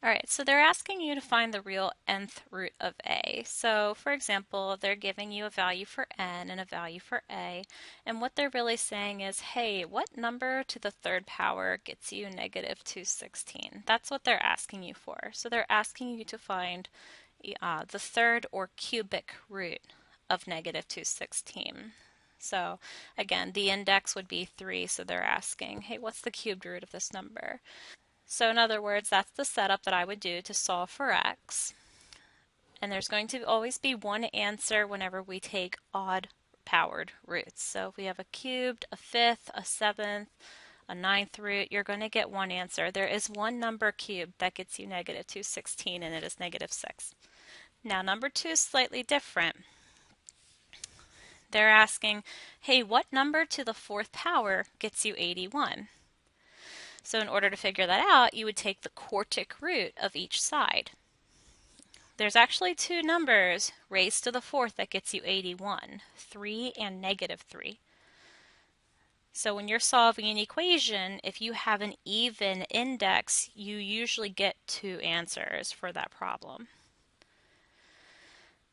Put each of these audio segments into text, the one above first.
All right, so they're asking you to find the real nth root of a. So for example, they're giving you a value for n and a value for a, and what they're really saying is, hey, what number to the third power gets you negative 216? That's what they're asking you for. So they're asking you to find the third or cubic root of negative 216. So again, the index would be 3, so they're asking, hey, what's the cubed root of this number? So in other words, that's the setup that I would do to solve for x. And there's going to always be one answer whenever we take odd powered roots. So if we have a cubed, a fifth, a seventh, a ninth root, you're going to get one answer. There is one number cubed that gets you negative 216, and it is negative 6. Now number 2 is slightly different. They're asking, hey, what number to the fourth power gets you 81? So in order to figure that out, you would take the quartic root of each side. There's actually two numbers raised to the fourth that gets you 81, 3 and negative 3. So when you're solving an equation, if you have an even index, you usually get two answers for that problem.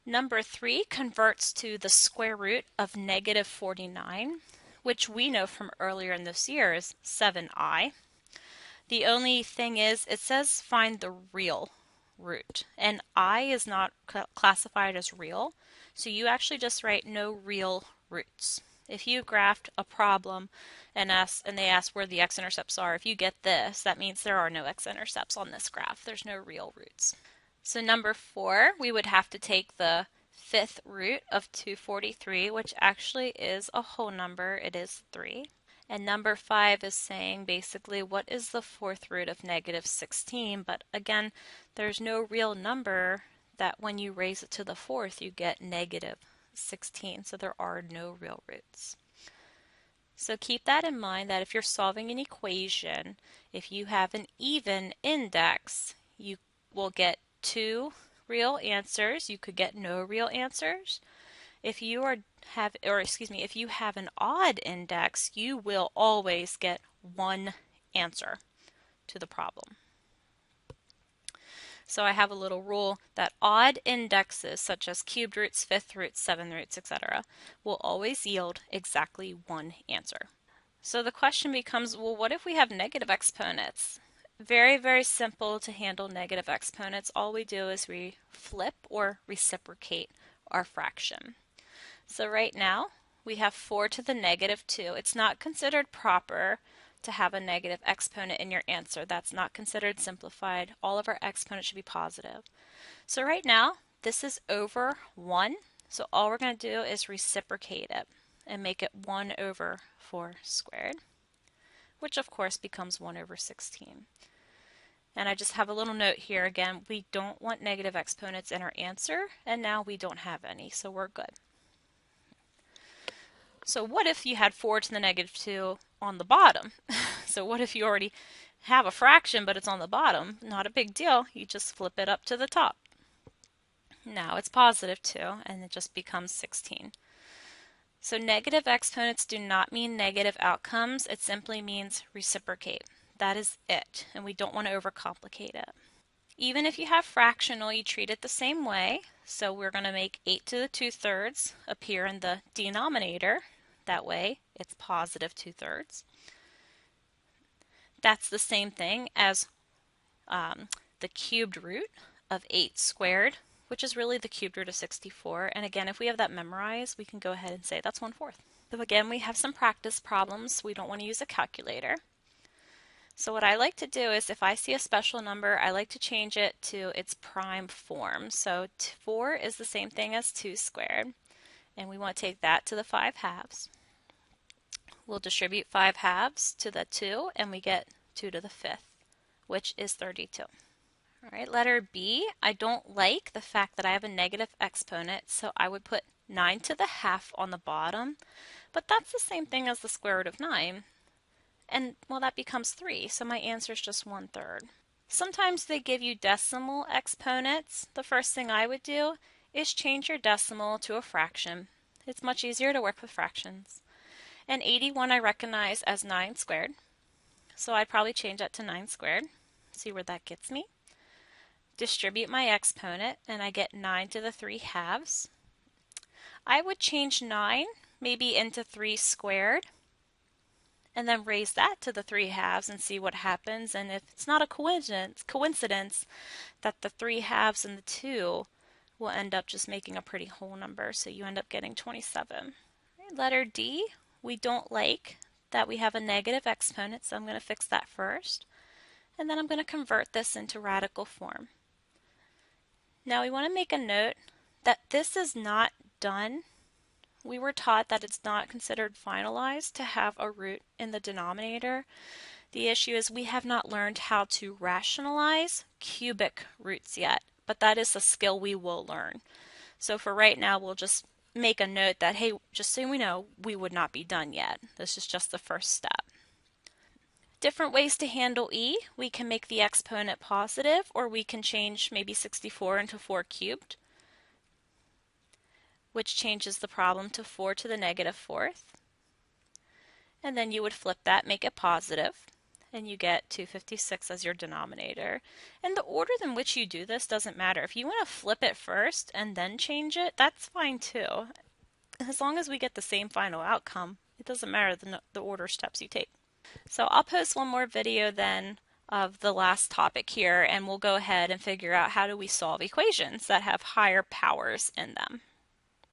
Number 3 converts to the square root of negative 49, which we know from earlier in this year is 7i. The only thing is, it says find the real root, and I is not classified as real, so you actually just write no real roots. If you graphed a problem and they ask where the x-intercepts are, if you get this, that means there are no x-intercepts on this graph. There's no real roots. So number 4, we would have to take the fifth root of 243, which actually is a whole number. It is 3. And number 5 is saying basically what is the fourth root of negative 16, but again, there's no real number that when you raise it to the fourth you get negative 16, so there are no real roots. So keep that in mind that if you're solving an equation, if you have an even index, you will get two real answers. You could get no real answers. If you if you have an odd index, you will always get one answer to the problem. So I have a little rule that odd indexes such as cubed roots, fifth roots, seventh roots, etc. will always yield exactly one answer. So the question becomes, well, what if we have negative exponents? Very, very simple to handle negative exponents. All we do is we flip or reciprocate our fraction. So right now we have 4 to the negative 2. It's not considered proper to have a negative exponent in your answer. That's not considered simplified. All of our exponents should be positive. So right now this is over 1. So all we're going to do is reciprocate it and make it 1 over 4 squared, which of course becomes 1 over 16. And I just have a little note here again, we don't want negative exponents in our answer, and now we don't have any, so we're good. So what if you had 4 to the negative 2 on the bottom? So what if you already have a fraction but it's on the bottom? Not a big deal. You just flip it up to the top. Now it's positive 2 and it just becomes 16. So negative exponents do not mean negative outcomes. It simply means reciprocate. That is it, and we don't want to overcomplicate it. Even if you have fractional, you treat it the same way. So we're going to make 8 to the 2/3 appear in the denominator. That way it's positive 2/3. That's the same thing as the cubed root of 8 squared, which is really the cubed root of 64. And again, if we have that memorized, we can go ahead and say that's 1/4. So again, we have some practice problems. We don't want to use a calculator. So what I like to do is if I see a special number, I like to change it to its prime form. So 4 is the same thing as 2 squared, and we want to take that to the 5 halves. We'll distribute 5 halves to the 2, and we get 2 to the 5th, which is 32. All right, letter B, I don't like the fact that I have a negative exponent, so I would put 9 to the half on the bottom, but that's the same thing as the square root of 9. And, well, that becomes 3, so my answer is just 1/3. Sometimes they give you decimal exponents. The first thing I would do is change your decimal to a fraction. It's much easier to work with fractions. And 81 I recognize as 9 squared, so I'd probably change that to 9 squared. See where that gets me. distribute my exponent, and I get 9 to the 3 halves. I would change 9 maybe into 3 squared, and then raise that to the 3 halves and see what happens. And if it's not a coincidence that the 3 halves and the 2 will end up just making a pretty whole number, so you end up getting 27. Letter D, we don't like that we have a negative exponent, so I'm going to fix that first. And then I'm going to convert this into radical form. Now we want to make a note that this is not done. We were taught that it's not considered finalized to have a root in the denominator. The issue is we have not learned how to rationalize cubic roots yet, but that is a skill we will learn. So for right now, we'll just make a note that, hey, just so we know, we would not be done yet. This is just the first step. Different ways to handle E. We can make the exponent positive, or we can change maybe 64 into 4 cubed, which changes the problem to 4 to the negative fourth. And then you would flip that, make it positive, and you get 256 as your denominator. And the order in which you do this doesn't matter. If you want to flip it first and then change it, that's fine too. As long as we get the same final outcome, it doesn't matter the order steps you take. So I'll post one more video then of the last topic here, and we'll go ahead and figure out how do we solve equations that have higher powers in them.